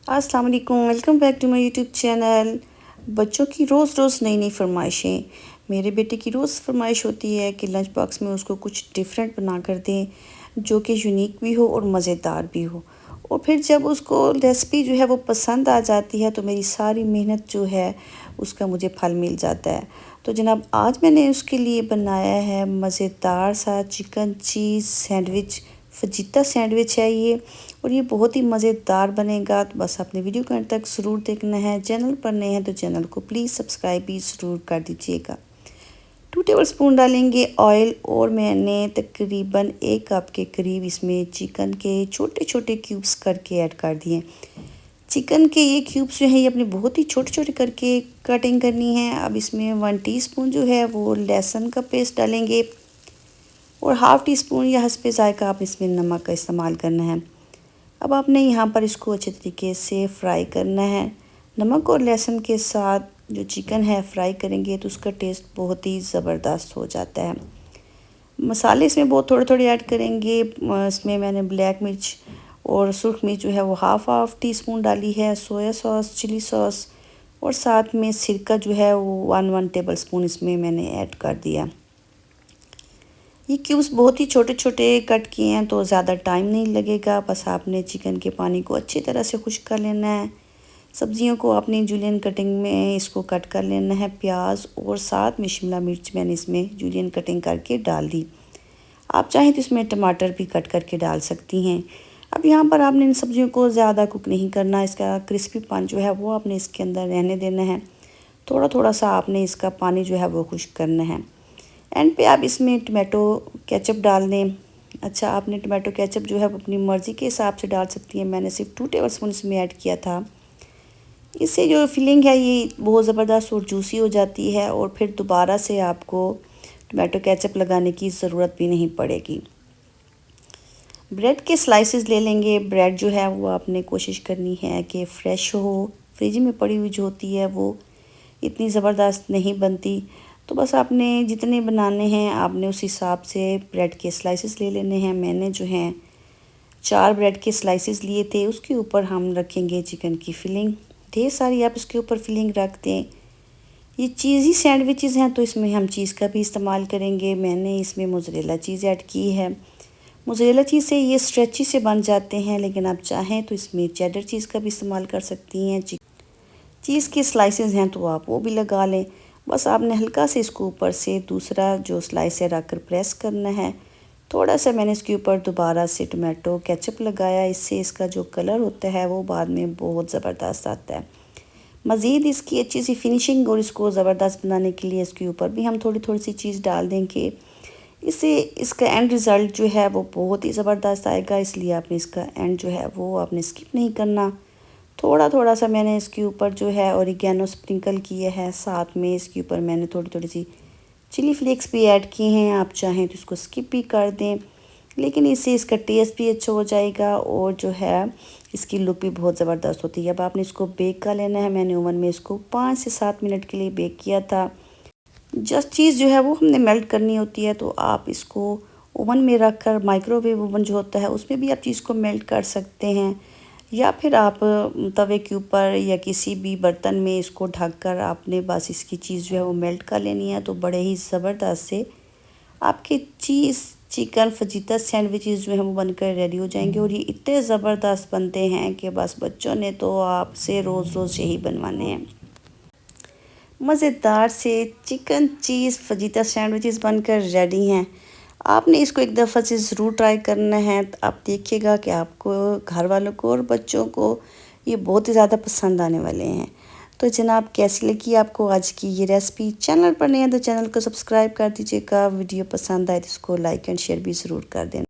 अस्सलाम वालेकुम, welcome back to my YouTube channel. बच्चों की रोज़ रोज़ नई नई फरमाइशें। मेरे बेटे की रोज़ फरमाइश होती है कि लंच बॉक्स में उसको कुछ डिफरेंट बना कर दें, जो कि यूनिक भी हो और मज़ेदार भी हो। और फिर जब उसको रेसिपी जो है वो पसंद आ जाती है तो मेरी सारी मेहनत जो है उसका मुझे फल मिल जाता है। तो जनाब, आज मैंने उसके लिए बनाया है मज़ेदार सा चिकन चीज़ सैंडविच। फजीता सैंडविच है ये, और ये बहुत ही मज़ेदार बनेगा। तो बस आपने वीडियो को अंत तक ज़रूर देखना है। चैनल पर नए हैं तो चैनल को प्लीज़ सब्सक्राइब भी ज़रूर कर दीजिएगा। 2 टेबलस्पून डालेंगे ऑयल, और मैंने तकरीबन 1 कप के करीब इसमें चिकन के छोटे छोटे क्यूब्स करके ऐड कर दिए। चिकन के ये क्यूब्स जो हैं ये अपने बहुत ही छोटे छोटे करके कटिंग करनी है। अब इसमें 1 टीस्पून जो है वो लहसुन का पेस्ट डालेंगे, और हाफ़ टी स्पून या हस्बे ज़ायका आप इसमें नमक का इस्तेमाल करना है। अब आपने यहाँ पर इसको अच्छे तरीके से फ्राई करना है। नमक और लहसुन के साथ जो चिकन है फ्राई करेंगे तो उसका टेस्ट बहुत ही ज़बरदस्त हो जाता है। मसाले इसमें बहुत थोड़े थोड़े ऐड करेंगे। इसमें मैंने ब्लैक मिर्च और सुर्ख मिर्च जो है वो हाफ़ टी स्पून डाली है, सोया सॉस, चिली सॉस, और साथ में सिरका जो है वो 1 टेबल स्पून इसमें मैंने ऐड कर दिया। ये क्यूब्स बहुत ही छोटे छोटे कट किए हैं तो ज़्यादा टाइम नहीं लगेगा। बस आपने चिकन के पानी को अच्छी तरह से खुश्क कर लेना है। सब्जियों को अपनी जूलियन कटिंग में इसको कट कर लेना है। प्याज और साथ में शिमला मिर्च मैंने इसमें जूलियन कटिंग करके डाल दी। आप चाहें तो इसमें टमाटर भी कट करके डाल सकती हैं। अब यहाँ पर आपने इन सब्जियों को ज़्यादा कुक नहीं करना। इसका क्रिस्पीपन जो है वो आपने इसके अंदर रहने देना है। थोड़ा थोड़ा सा आपने इसका पानी जो है वो खुश्क करना है। एंड पे आप इसमें टमाटो केचप डाल दें। अच्छा, आपने टमाटो केचप जो है अपनी मर्ज़ी के हिसाब से डाल सकती हैं। मैंने सिर्फ 2 टेबलस्पून इसमें ऐड किया था। इससे जो फिलिंग है ये बहुत ज़बरदस्त और जूसी हो जाती है, और फिर दोबारा से आपको टमाटो केचप लगाने की ज़रूरत भी नहीं पड़ेगी। ब्रेड के स्लाइसेस ले लेंगे। ब्रेड जो है वो आपने कोशिश करनी है कि फ़्रेश हो। फ्रिज में पड़ी हुई जो होती है वो इतनी ज़बरदस्त नहीं बनती। तो बस आपने जितने बनाने हैं आपने उस हिसाब से ब्रेड के स्लाइसेस ले लेने हैं। मैंने जो हैं 4 ब्रेड के स्लाइसेस लिए थे। उसके ऊपर हम रखेंगे चिकन की फिलिंग। ढेर सारी आप इसके ऊपर फिलिंग रख दें। ये चीज़ी सैंडविचेस हैं तो इसमें हम चीज़ का भी इस्तेमाल करेंगे। मैंने इसमें मोज़रेला चीज़ ऐड की है। मोज़रेला चीज़ से ये स्ट्रेची से बन जाते हैं, लेकिन आप चाहें तो इसमें चेडर चीज़ का भी इस्तेमाल कर सकती हैं। चीज़ के स्लाइसेस हैं तो आप वो भी लगा लें। बस आपने हल्का से इसको ऊपर से दूसरा जो स्लाइस है रख कर प्रेस करना है। थोड़ा सा मैंने इसके ऊपर दोबारा से टमाटो केचप लगाया। इससे इसका जो कलर होता है वो बाद में बहुत ज़बरदस्त आता है। मज़ीद इसकी अच्छी सी फिनिशिंग और इसको ज़बरदस्त बनाने के लिए इसके ऊपर भी हम थोड़ी थोड़ी सी चीज़ डाल देंगे। इससे इसका एंड रिज़ल्ट जो है वो बहुत ही ज़बरदस्त आएगा। इसलिए आपने इसका एंड जो है वो आपने स्किप नहीं करना। थोड़ा थोड़ा सा मैंने इसके ऊपर जो है ओरिगेनो स्प्रिंकल किया है। साथ में इसके ऊपर मैंने थोड़ी थोड़ी सी चिली फ्लेक्स भी ऐड किए हैं। आप चाहें तो इसको स्किप भी कर दें, लेकिन इससे इसका टेस्ट भी अच्छा हो जाएगा और जो है इसकी लुक भी बहुत ज़बरदस्त होती है। अब आपने इसको बेक कर लेना है। मैंने ओवन में इसको 5 से 7 मिनट के लिए बेक किया था। जस्ट चीज़ जो है वो हमने मेल्ट करनी होती है, तो आप इसको ओवन में रख कर, माइक्रोवेव ओवन जो होता है उसमें भी आप चीज़ को मेल्ट कर सकते हैं, या फिर आप तवे के ऊपर या किसी भी बर्तन में इसको ढक कर आपने बस इसकी चीज़ जो है वो मेल्ट कर लेनी है। तो बड़े ही ज़बरदस्त से आपके चीज़ चिकन फजीता सैंडविचेस जो हैं वो बनकर रेडी हो जाएंगे। और ये इतने ज़बरदस्त बनते हैं कि बस बच्चों ने तो आपसे रोज़ रोज़ यही बनवाने हैं। मज़ेदार से चिकन चीज़ फजीता सैंडविचेस बनकर रेडी हैं। आपने इसको एक दफ़ा से ज़रूर ट्राई करना है। तो आप देखिएगा कि आपको, घर वालों को और बच्चों को ये बहुत ही ज़्यादा पसंद आने वाले हैं। तो जनाब, कैसी लगी आपको आज की ये रेसिपी? चैनल पर नए हैं तो चैनल को सब्सक्राइब कर दीजिएगा। वीडियो पसंद आए तो इसको लाइक एंड शेयर भी ज़रूर कर देना।